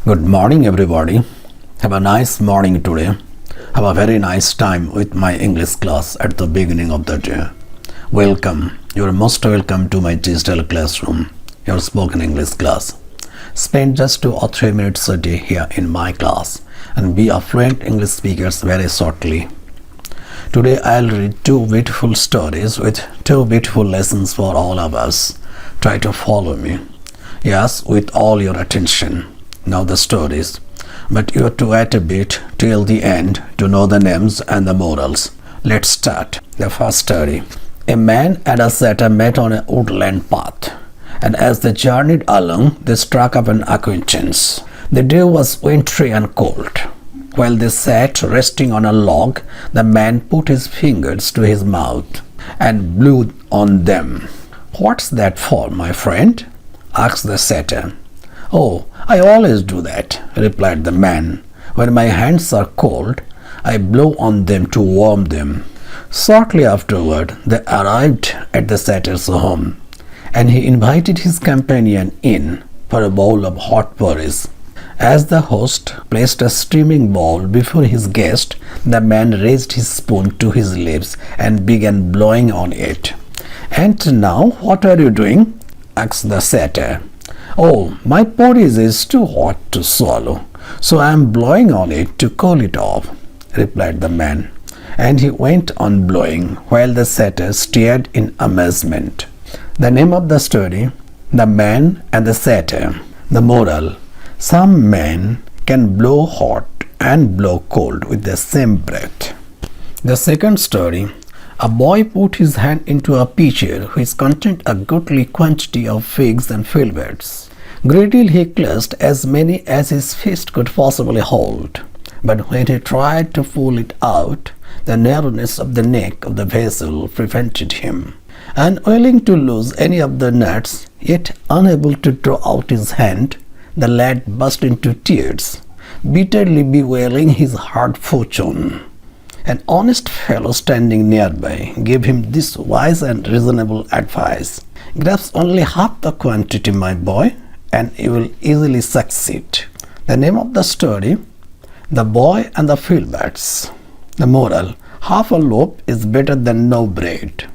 Good morning, everybody. Have a nice morning today. Have a very nice time with my English class at the beginning of the day. Welcome. You are most welcome to my digital classroom, your spoken English class. Spend just 2 or 3 minutes a day here in my class and be a fluent English speaker very shortly. Today I'll read 2 beautiful stories with 2 beautiful lessons for all of us. Try to follow me. Yes, with all your attention. Now the stories, but you have to wait a bit till the end to know the names and the morals. Let's start. The first story. A man and a satyr met on a woodland path, and as they journeyed along, they struck up an acquaintance. The day was wintry and cold. While they sat resting on a log, the man put his fingers to his mouth and blew on them. "What's that for, my friend?" asked the satyr. "Oh, I always do that," replied the man. "When my hands are cold, I blow on them to warm them." Shortly afterward, they arrived at the satyr's home, and he invited his companion in for a bowl of hot porridge. As the host placed a steaming bowl before his guest, the man raised his spoon to his lips and began blowing on it. "And now, what are you doing?" asked the satyr. "Oh, my porridge is too hot to swallow, so I am blowing on it to cool it off," replied the man. And he went on blowing while the satyr stared in amazement. The name of the story: The Man and the Satyr. The moral: some men can blow hot and blow cold with the same breath. The second story: a boy put his hand into a pitcher which contained a goodly quantity of figs and filberts. Greedily he clutched as many as his fist could possibly hold. But when he tried to pull it out, the narrowness of the neck of the vessel prevented him. Unwilling to lose any of the nuts, yet unable to draw out his hand, the lad burst into tears, bitterly bewailing his hard fortune. An honest fellow standing nearby gave him this wise and reasonable advice: "Grasp only half the quantity, my boy, and you will easily succeed." The name of the story: The Boy and the Filberts. The moral: half a loaf is better than no bread.